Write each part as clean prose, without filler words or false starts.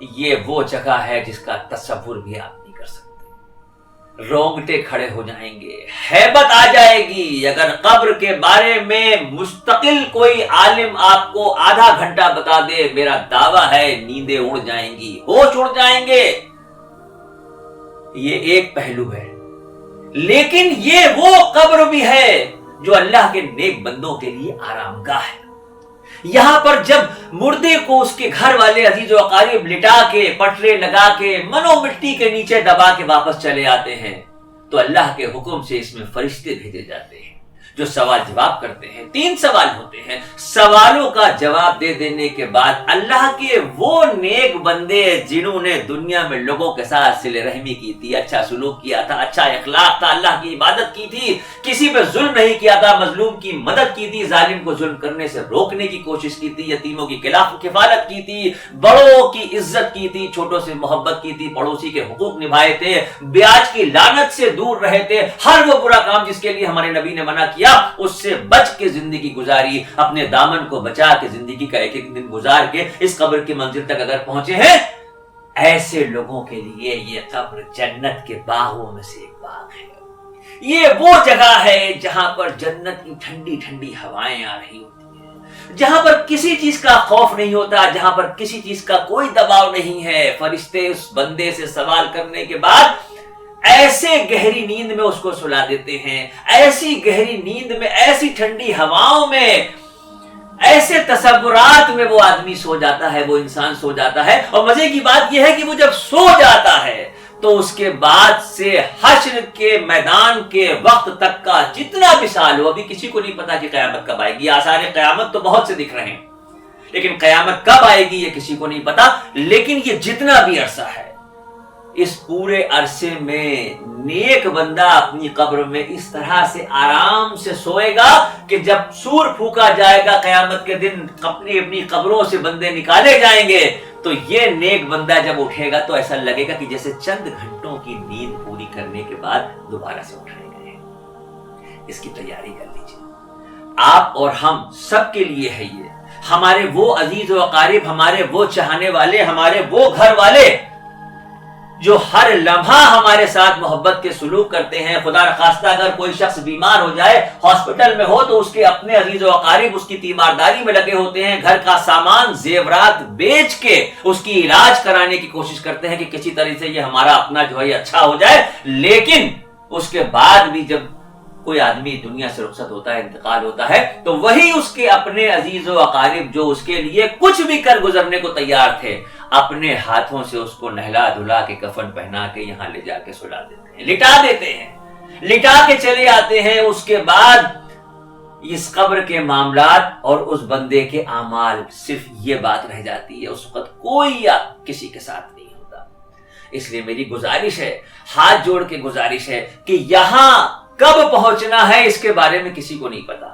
یہ وہ جگہ ہے جس کا تصور بھی آپ نہیں کر سکتے. رونگٹے کھڑے ہو جائیں گے, ہیبت آ جائے گی. اگر قبر کے بارے میں مستقل کوئی عالم آپ کو آدھا گھنٹہ بتا دے, میرا دعویٰ ہے نیندیں اڑ جائیں گی, ہوش اڑ جائیں گے. یہ ایک پہلو ہے. لیکن یہ وہ قبر بھی ہے جو اللہ کے نیک بندوں کے لیے آرام گاہ ہے. یہاں پر جب مردے کو اس کے گھر والے عزیز و اقارب لٹا کے, پٹرے لگا کے, منو مٹی کے نیچے دبا کے واپس چلے آتے ہیں, تو اللہ کے حکم سے اس میں فرشتے بھیجے جاتے ہیں جو سوال جواب کرتے ہیں. 3 سوال ہوتے ہیں. سوالوں کا جواب دے دینے کے بعد اللہ کے وہ نیک بندے جنہوں نے دنیا میں لوگوں کے ساتھ صلہ رحمی کی تھی, اچھا سلوک کیا تھا, اچھا اخلاق تھا, اللہ کی عبادت کی تھی, کسی پہ ظلم نہیں کیا تھا, مظلوم کی مدد کی تھی, ظالم کو ظلم کرنے سے روکنے کی کوشش کی تھی, یتیموں کی کفالت کی تھی, بڑوں کی عزت کی تھی, چھوٹوں سے محبت کی تھی, پڑوسی کے حقوق نبھائے تھے, بیاج کی لعنت سے دور رہے تھے, ہر وہ برا کام جس کے لیے ہمارے نبی نے منع کیا اس سے بچ کے زندگی گزاری, اپنے دامن کو بچا کے زندگی کا ایک ایک دن گزار کے اس قبر کی منزل تک اگر پہنچے ہیں, ایسے لوگوں کے لیے یہ قبر جنت کے باغوں میں سے ایک باغ ہے. یہ وہ جگہ ہے جہاں پر جنت کی ٹھنڈی ٹھنڈی ہوائیں آ رہی ہوتی ہیں, جہاں پر کسی چیز کا خوف نہیں ہوتا, جہاں پر کسی چیز کا کوئی دباؤ نہیں ہے. فرشتے اس بندے سے سوال کرنے کے بعد ایسے گہری نیند میں اس کو سلا دیتے ہیں, ایسی گہری نیند میں, ایسی ٹھنڈی ہواؤں میں, ایسے تصورات میں وہ آدمی سو جاتا ہے, وہ انسان سو جاتا ہے. اور مزے کی بات یہ ہے کہ وہ جب سو جاتا ہے تو اس کے بعد سے حشر کے میدان کے وقت تک کا جتنا بھی سال ہو, ابھی کسی کو نہیں پتا کہ قیامت کب آئے گی. آثار قیامت تو بہت سے دکھ رہے ہیں, لیکن قیامت کب آئے گی یہ کسی کو نہیں پتا. لیکن یہ جتنا بھی عرصہ ہے, اس پورے عرصے میں نیک بندہ اپنی قبر میں اس طرح سے آرام سے سوئے گا کہ جب سور پھونکا جائے گا قیامت کے دن, اپنی قبروں سے بندے نکالے جائیں گے, تو یہ نیک بندہ جب اٹھے گا تو ایسا لگے گا کہ جیسے چند گھنٹوں کی نیند پوری کرنے کے بعد دوبارہ سے اٹھائے گئے. اس کی تیاری کر لیجیے. آپ اور ہم سب کے لیے ہے یہ. ہمارے وہ عزیز و اقارب, ہمارے وہ چاہنے والے, ہمارے وہ گھر والے جو ہر لمحہ ہمارے ساتھ محبت کے سلوک کرتے ہیں. خدا نخواستہ اگر کوئی شخص بیمار ہو جائے, ہاسپٹل میں ہو, تو اس کے اپنے عزیز و اقارب اس کی تیمارداری میں لگے ہوتے ہیں, گھر کا سامان زیورات بیچ کے اس کی علاج کرانے کی کوشش کرتے ہیں کہ کسی طرح سے یہ ہمارا اپنا جو ہے اچھا ہو جائے. لیکن اس کے بعد بھی جب کوئی آدمی دنیا سے رخصت ہوتا ہے, انتقال ہوتا ہے, تو وہی اس کے اپنے عزیز و اقارب جو اس کے لیے کچھ بھی کر گزرنے کو تیار تھے, اپنے ہاتھوں سے اس کو نہلا دھلا کے کفن پہنا کے یہاں لے جا کے سلا دیتے ہیں, لٹا دیتے ہیں, لٹا کے چلے آتے ہیں. اس کے بعد اس قبر کے معاملات اور اس بندے کے اعمال, صرف یہ بات رہ جاتی ہے. اس وقت کوئی کسی کے ساتھ نہیں ہوتا. اس لیے میری گزارش ہے, ہاتھ جوڑ کے گزارش ہے کہ یہاں کب پہنچنا ہے اس کے بارے میں کسی کو نہیں پتا.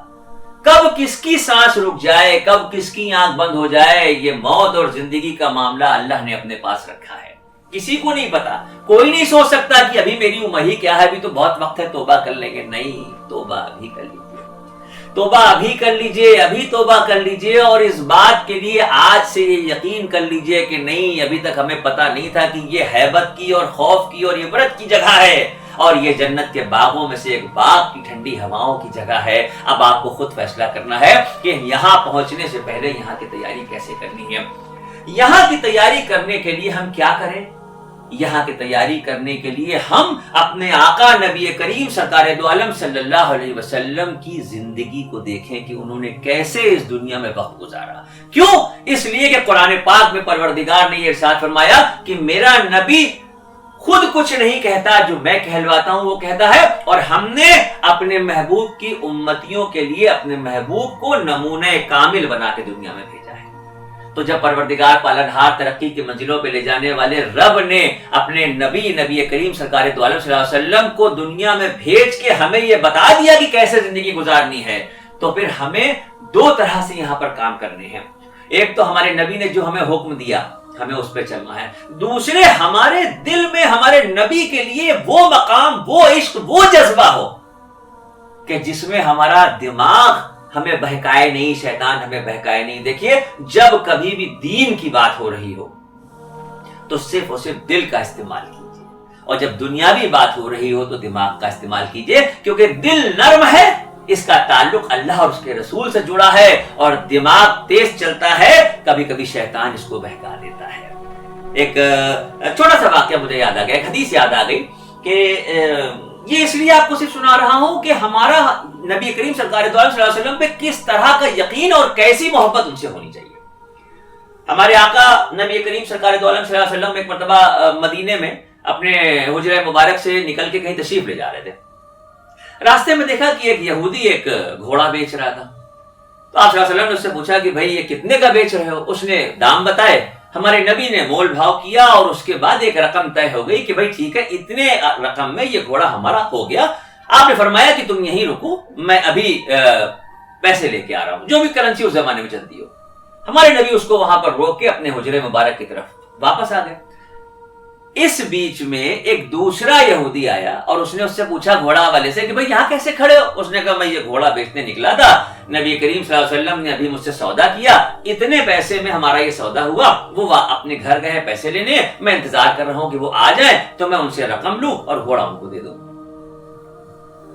کب کس کی سانس رک جائے, کب کس کی آنکھ بند ہو جائے, یہ موت اور زندگی کا معاملہ اللہ نے اپنے پاس رکھا ہے. کسی کو نہیں پتا. کوئی نہیں سوچ سکتا کہ ابھی میری عمر ہی کیا ہے, ابھی تو بہت وقت ہے, توبہ کر لیں گے. نہیں, توبہ ابھی کر لیجیے, توبہ ابھی کر لیجیے, ابھی توبہ کر لیجیے. اور اس بات کے لیے آج سے یہ یقین کر لیجیے کہ نہیں, ابھی تک ہمیں پتا نہیں تھا کہ یہ ہیبت کی اور خوف کی اور عبرت کی جگہ ہے, اور یہ جنت کے باغوں میں سے ایک باغ کی ٹھنڈی ہواؤں کی جگہ ہے. اب آپ کو خود فیصلہ کرنا ہے کہ یہاں پہنچنے سے پہلے یہاں کی تیاری کیسے کرنی ہے. یہاں کی تیاری کرنے کے لیے ہم کیا کریں؟ یہاں کی تیاری کرنے کے لیے ہم اپنے آقا نبی کریم سرکار دو عالم صلی اللہ علیہ وسلم کی زندگی کو دیکھیں کہ انہوں نے کیسے اس دنیا میں وقت گزارا. کیوں؟ اس لیے کہ قرآن پاک میں پروردگار نے یہ ارشاد فرمایا کہ میرا نبی خود کچھ نہیں کہتا, جو میں کہلواتا ہوں وہ کہتا ہے, اور ہم نے اپنے محبوب کی امتیوں کے لیے اپنے محبوب کو نمونہ کامل بنا کے دنیا میں بھیجا ہے. تو جب پروردگار پالنہار ترقی کی منزلوں پہ لے جانے والے رب نے اپنے نبی کریم سرکار دو عالم صلی اللہ علیہ وسلم کو دنیا میں بھیج کے ہمیں یہ بتا دیا کہ کیسے زندگی گزارنی ہے, تو پھر ہمیں 2 طرح سے یہاں پر کام کرنے ہیں. ایک تو ہمارے نبی نے جو ہمیں حکم دیا ہمیں اس پہ چلنا ہے. دوسرے, ہمارے دل میں ہمارے نبی کے لیے وہ مقام, وہ عشق, وہ جذبہ ہو کہ جس میں ہمارا دماغ ہمیں بہکائے نہیں, شیطان ہمیں بہکائے نہیں. دیکھیے, جب کبھی بھی دین کی بات ہو رہی ہو, تو صرف اور صرف دل کا استعمال کیجیے، اور جب دنیاوی بات ہو رہی ہو تو دماغ کا استعمال کیجیے، کیونکہ دل نرم ہے، اس کا تعلق اللہ اور اس کے رسول سے جڑا ہے، اور دماغ تیز چلتا ہے، کبھی کبھی شیطان اس کو بہکا دیتا ہے۔ ایک چھوٹا سا واقعہ مجھے یاد آ گیا، ایک حدیث یاد آ گئی کہ یہ اس لیے آپ کو صرف سنا رہا ہوں کہ ہمارا نبی کریم سرکار دو عالم صلی اللہ علیہ وسلم پہ کس طرح کا یقین اور کیسی محبت ان سے ہونی چاہیے۔ ہمارے آقا نبی کریم سرکار دو عالم صلی اللہ علیہ وسلم ایک مرتبہ مدینے میں اپنے حجرہ مبارک سے نکل کے کہیں تشریف لے جا رہے تھے۔ راستے میں دیکھا کہ ایک یہودی ایک گھوڑا بیچ رہا تھا، تو آپ صلی اللہ علیہ وسلم نے اس سے پوچھا کہ بھائی یہ کتنے کا بیچ رہے ہو؟ اس نے دام بتائے، ہمارے نبی نے مول بھاؤ کیا، اور اس کے بعد ایک رقم طے ہو گئی کہ بھائی ٹھیک ہے، اتنے رقم میں یہ گھوڑا ہمارا ہو گیا۔ آپ نے فرمایا کہ تم یہیں رکو، میں ابھی پیسے لے کے آ رہا ہوں، جو بھی کرنسی اس زمانے میں چلتی ہو۔ ہمارے نبی اس کو وہاں پر روک کے اپنے حجرے مبارک کی طرف واپس آ گئے۔ اس بیچ میں ایک دوسرا یہودی آیا اور اس نے اس سے پوچھا گھوڑا والے سے کہ بھئی یہاں کیسے کھڑے ہو؟ اس نے کہا میں یہ گھوڑا بیچنے نکلا تھا، نبی کریم صلی اللہ علیہ وسلم نے ابھی مجھ سے سودا کیا، اتنے پیسے میں ہمارا یہ سودا ہوا، وہ اپنے گھر گئے پیسے لینے، میں انتظار کر رہا ہوں کہ وہ آ جائیں تو میں ان سے رقم لوں اور گھوڑا ان کو دے دوں۔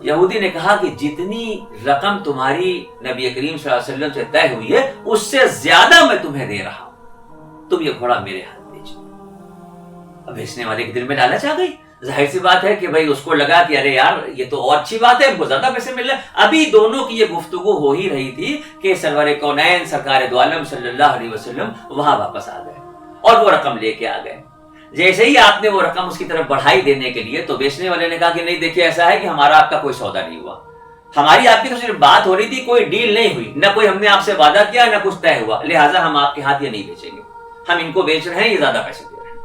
یہودی نے کہا کہ جتنی رقم تمہاری نبی کریم صلی اللہ علیہ وسلم سے طے ہوئی ہے اس سے زیادہ میں تمہیں دے رہا ہوں، تم یہ گھوڑا میرے ہاتھ بیچو۔ اب بیچنے والے کے دل میں لالچ آ گئی، ظاہر سی بات ہے کہ بھائی اس کو لگا کہ ارے یار یہ تو اور اچھی بات ہے، ہم کو زیادہ پیسے مل رہے ہیں۔ ابھی دونوں کی یہ گفتگو ہو ہی رہی تھی کہ سرور کونین سرکار دو عالم صلی اللہ علیہ وسلم وہاں واپس آ گئے اور وہ رقم لے کے آ گئے۔ جیسے ہی آپ نے وہ رقم اس کی طرف بڑھائی دینے کے لیے، تو بیچنے والے نے کہا کہ نہیں دیکھیے ایسا ہے کہ ہمارا آپ کا کوئی سودا نہیں ہوا، ہماری آپ کی تو صرف بات ہو رہی تھی، کوئی ڈیل نہیں ہوئی، نہ کوئی ہم نے آپ سے وعدہ کیا نہ کچھ طے ہوا، لہٰذا ہم آپ کے ہاتھ یہ نہیں بیچیں گے، ہم ان کو بیچ رہے ہیں، یہ زیادہ پیسے دے رہے ہیں۔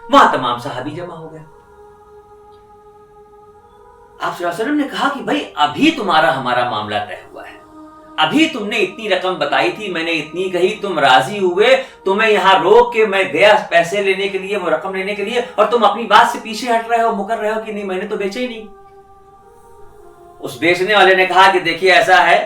وہاں تمام صحابی جمع ہو گئے۔ آپ صلی اللہ علیہ وسلم نے کہا کہ بھائی ابھی تمہارا ہمارا معاملہ طے ہوا ہے، ابھی تم نے اتنی رقم بتائی تھی، میں نے اتنی کہی، تم راضی ہوئے، تمہیں یہاں روک کے میں گیا پیسے لینے کے لیے، وہ رقم لینے کے لیے، اور تم اپنی بات سے پیچھے ہٹ رہے ہو، مکر رہے ہو کہ نہیں میں نے تو بیچے ہی نہیں۔ اس بیچنے والے نے کہا کہ دیکھیے ایسا ہے،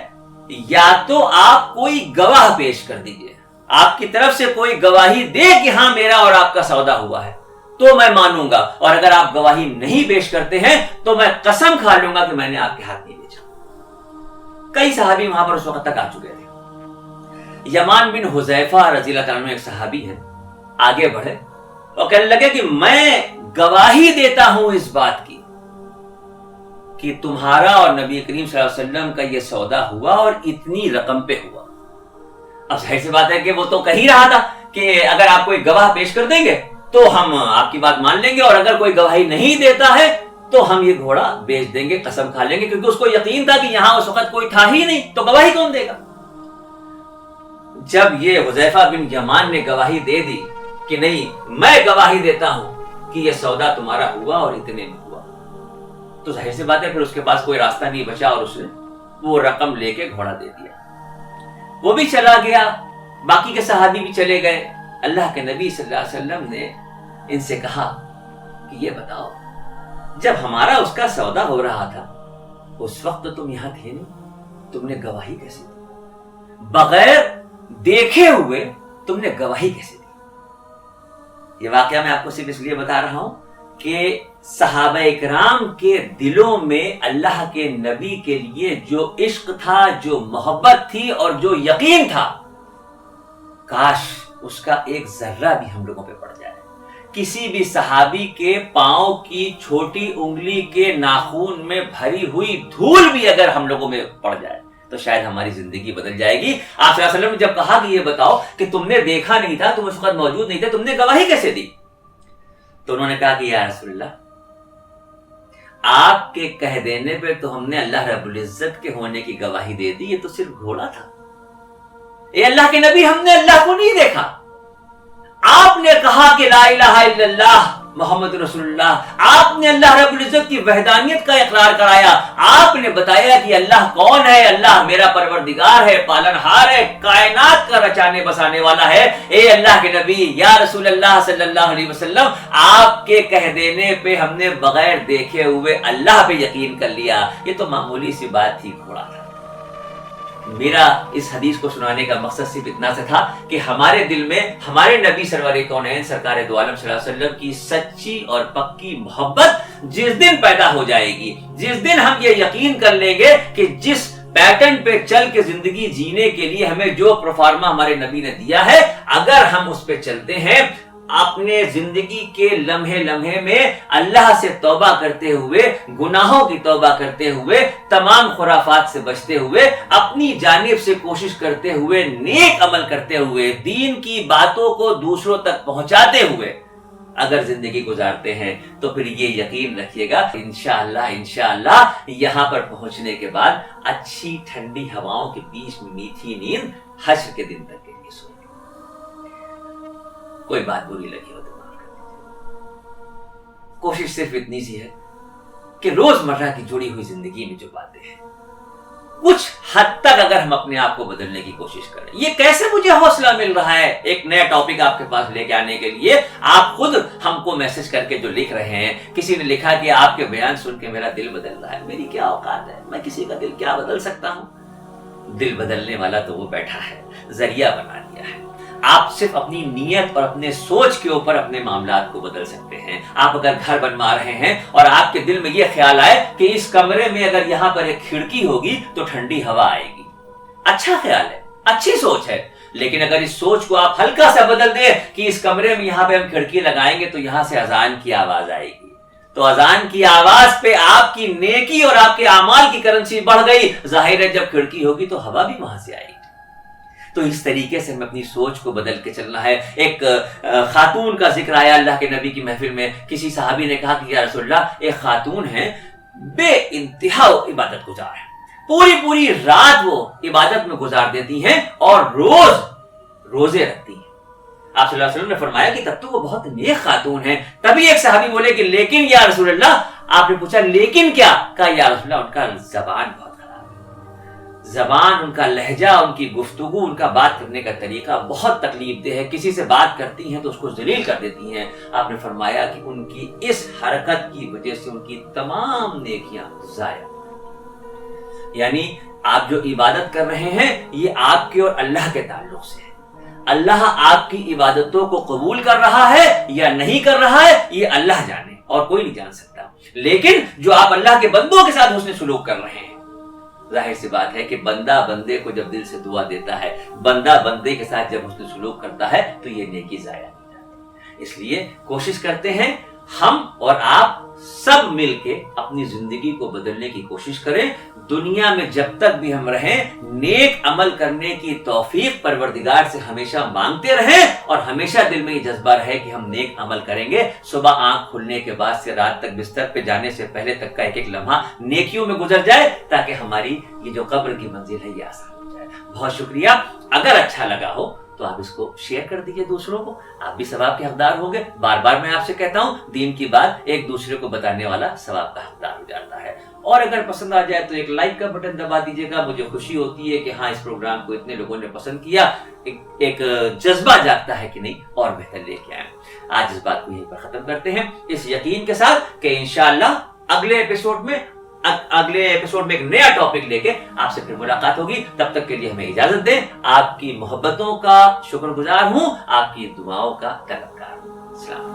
یا تو آپ کوئی گواہ پیش کر دیجئے، آپ کی طرف سے کوئی گواہی دے کہ ہاں میرا اور آپ کا سودا ہوا ہے تو میں مانوں گا، اور اگر آپ گواہی نہیں پیش کرتے ہیں تو میں قسم کھا لوں گا کہ میں نے آپ کے ہاتھ نہیں بیچا۔ کئی صحابی وہاں پر اس وقت تک آ چکے تھے۔ یمان بن حذیفہ رضی اللہ عنہ ایک صحابی ہے، آگے بڑھے اور کہنے لگے کہ میں گواہی دیتا ہوں اس بات کی کہ تمہارا اور نبی کریم صلی اللہ علیہ وسلم کا یہ سودا ہوا اور اتنی رقم پہ ہوا۔ اب ظاہر سی بات ہے کہ وہ تو کہہ رہا تھا کہ اگر آپ کوئی گواہ پیش کر دیں گے تو ہم آپ کی بات مان لیں گے، اور اگر کوئی گواہی نہیں دیتا ہے تو ہم یہ گھوڑا بیچ دیں گے، قسم کھا لیں گے، کیونکہ اس کو یقین تھا کہ یہاں اس وقت کوئی تھا ہی نہیں، تو گواہی کون دے گا؟ جب یہ حذیفہ بن یمان نے گواہی دے دی کہ نہیں میں گواہی دیتا ہوں کہ یہ سودا تمہارا ہوا اور اتنے میں ہوا، تو ظاہر سی بات ہے پھر اس کے پاس کوئی راستہ نہیں بچا اور اس نے وہ رقم لے کے گھوڑا دے دیا۔ وہ بھی چلا گیا، باقی کے صحابی بھی چلے گئے۔ اللہ کے نبی صلی اللہ علیہ وسلم نے ان سے کہا کہ یہ بتاؤ جب ہمارا اس کا سودا ہو رہا تھا اس وقت تم یہاں تھے نہیں، تم نے گواہی کیسے دی؟ بغیر دیکھے ہوئے تم نے گواہی کیسے دی؟ یہ واقعہ میں آپ کو صرف اس لیے بتا رہا ہوں کہ صحابہ اکرام کے دلوں میں اللہ کے نبی کے لیے جو عشق تھا، جو محبت تھی اور جو یقین تھا، کاش اس کا ایک ذرہ بھی ہم لوگوں پہ پڑ جائے۔ کسی بھی صحابی کے پاؤں کی چھوٹی انگلی کے ناخون میں بھری ہوئی دھول بھی اگر ہم لوگوں میں پڑ جائے تو شاید ہماری زندگی بدل جائے گی۔ آپ صلی اللہ علیہ وسلم نے جب کہا کہ یہ بتاؤ کہ تم نے دیکھا نہیں تھا، تم اس وقت موجود نہیں تھے، تم نے گواہی کیسے دی؟ تو انہوں نے کہا کہ یا رسول اللہ، آپ کے کہہ دینے پہ تو ہم نے اللہ رب العزت کے ہونے کی گواہی دے دی، یہ تو صرف گھوڑا تھا۔ اے اللہ کے نبی، ہم نے اللہ کو نہیں دیکھا، آپ نے کہا کہ لا الہ الا اللہ محمد رسول اللہ، آپ نے اللہ رب العزت کی وحدانیت کا اقرار کرایا، آپ نے بتایا کہ اللہ کون ہے، اللہ میرا پروردگار ہے، پالنہار ہے، کائنات کا رچانے بسانے والا ہے۔ اے اللہ کے نبی یا رسول اللہ صلی اللہ علیہ وسلم، آپ کے کہہ دینے پہ ہم نے بغیر دیکھے ہوئے اللہ پہ یقین کر لیا، یہ تو معمولی سی بات تھی، گھوڑا تھا۔ میرا اس حدیث کو سنانے کا مقصد صرف اتنا سے تھا کہ ہمارے دل میں ہمارے نبی سرور کونین سرکار دو عالم صلی اللہ علیہ وسلم کی سچی اور پکی محبت جس دن پیدا ہو جائے گی، جس دن ہم یہ یقین کر لیں گے کہ جس پیٹرن پہ چل کے زندگی جینے کے لیے ہمیں جو پروفارما ہمارے نبی نے دیا ہے، اگر ہم اس پہ چلتے ہیں، اپنے زندگی کے لمحے لمحے میں اللہ سے توبہ کرتے ہوئے، گناہوں کی توبہ کرتے ہوئے، تمام خرافات سے بچتے ہوئے، اپنی جانب سے کوشش کرتے ہوئے، نیک عمل کرتے ہوئے، دین کی باتوں کو دوسروں تک پہنچاتے ہوئے اگر زندگی گزارتے ہیں تو پھر یہ یقین رکھیے گا انشاءاللہ یہاں پر پہنچنے کے بعد اچھی ٹھنڈی ہواؤں کے بیچ میں میٹھی نیند حشر کے دن تک کے لیے سوئیں گے۔ کوئی بات بری لگی ہو تو معاف کر دیجیے۔ کوشش صرف اتنی سی ہے کہ روزمرہ کی جڑی ہوئی زندگی میں جو باتیں ہیں، کچھ حد تک اگر ہم اپنے آپ کو بدلنے کی کوشش کریں۔ یہ کیسے مجھے حوصلہ مل رہا ہے ایک نیا ٹاپک آپ کے پاس لے کے آنے کے لیے؟ آپ خود ہم کو میسج کر کے جو لکھ رہے ہیں، کسی نے لکھا کہ آپ کے بیان سن کے میرا دل بدل رہا ہے۔ میری کیا اوقات ہے، میں کسی کا دل کیا بدل سکتا ہوں؟ دل بدلنے والا تو وہ بیٹھا ہے، ذریعہ بنا دیا ہے۔ آپ صرف اپنی نیت اور اپنے سوچ کے اوپر اپنے معاملات کو بدل سکتے ہیں۔ آپ اگر گھر بنوا رہے ہیں اور آپ کے دل میں یہ خیال آئے کہ اس کمرے میں اگر یہاں پر ایک کھڑکی ہوگی تو ٹھنڈی ہوا آئے گی، اچھا خیال ہے، اچھی سوچ ہے، لیکن اگر اس سوچ کو آپ ہلکا سا بدل دیں کہ اس کمرے میں یہاں پہ ہم کھڑکی لگائیں گے تو یہاں سے اذان کی آواز آئے گی، تو اذان کی آواز پہ آپ کی نیکی اور آپ کے اعمال کی کرنسی بڑھ گئی۔ ظاہر ہے جب کھڑکی ہوگی تو ہوا بھی وہاں سے آئے گی۔ تو اس طریقے سے ہمیں اپنی سوچ کو بدل کے چلنا ہے۔ ایک خاتون کا ذکر آیا اللہ کے نبی کی محفل میں، کسی صحابی نے کہا کہ یا رسول اللہ، ایک خاتون ہے بے انتہا عبادت گزار ہے، پوری رات وہ عبادت میں گزار دیتی ہیں اور روزے رکھتی ہیں۔ آپ صلی اللہ علیہ وسلم نے فرمایا کہ تب تو وہ بہت نیک خاتون ہے۔ تبھی ایک صحابی بولے کہ لیکن یا رسول اللہ، آپ نے پوچھا لیکن کیا؟ کہا یا رسول اللہ ان کا زبان بہت زبان، ان کا لہجہ، ان کی گفتگو، ان کا بات کرنے کا طریقہ بہت تکلیف دہ ہے، کسی سے بات کرتی ہیں تو اس کو ذلیل کر دیتی ہیں۔ آپ نے فرمایا کہ ان کی اس حرکت کی وجہ سے ان کی تمام نیکیاں ضائع، یعنی آپ جو عبادت کر رہے ہیں یہ آپ کے اور اللہ کے تعلق سے ہے۔ اللہ آپ کی عبادتوں کو قبول کر رہا ہے یا نہیں کر رہا ہے یہ اللہ جانے اور کوئی نہیں جان سکتا، لیکن جو آپ اللہ کے بندوں کے ساتھ حسن سلوک کر رہے ہیں، ظاہر سی بات ہے کہ بندہ بندے کو جب دل سے دعا دیتا ہے، بندہ بندے کے ساتھ جب حسن سلوک کرتا ہے تو یہ نیکی ضائع نہیں جاتی۔ اس لیے کوشش کرتے ہیں ہم اور آپ سب مل کے اپنی زندگی کو بدلنے کی کوشش کریں۔ دنیا میں جب تک بھی ہم رہیں، نیک عمل کرنے کی توفیق پروردگار سے ہمیشہ مانگتے رہیں اور ہمیشہ دل میں یہ جذبہ رہے کہ ہم نیک عمل کریں گے۔ صبح آنکھ کھلنے کے بعد سے رات تک بستر پہ جانے سے پہلے تک کا ایک ایک لمحہ نیکیوں میں گزر جائے تاکہ ہماری یہ جو قبر کی منزل ہے یہ آسان ہو جائے۔ بہت شکریہ۔ اگر اچھا لگا ہو تو آپ اس کو شیئر کر دیجئے دوسروں کو، آپ بھی ثواب کے حقدار ہوں گے۔ بار بار میں آپ سے کہتا ہوں، دین کی بات ایک دوسرے کو بتانے والا ثواب کا حقدار ہو جاتا ہے۔ اور اگر پسند آ جائے تو ایک لائک کا بٹن دبا دیجیے گا، مجھے خوشی ہوتی ہے کہ ہاں اس پروگرام کو اتنے لوگوں نے پسند کیا، ایک جذبہ جاگتا ہے کہ نہیں اور بہتر لے کے آئیں۔ آج اس بات کو یہیں پر ختم کرتے ہیں، اس یقین کے ساتھ کہ انشاءاللہ اگلے ایپیسوڈ میں ایک نیا ٹاپک لے کے آپ سے پھر ملاقات ہوگی۔ تب تک کے لیے ہمیں اجازت دیں۔ آپ کی محبتوں کا شکر گزار ہوں، آپ کی دعاؤں کا طلبگار ہوں۔ السلام۔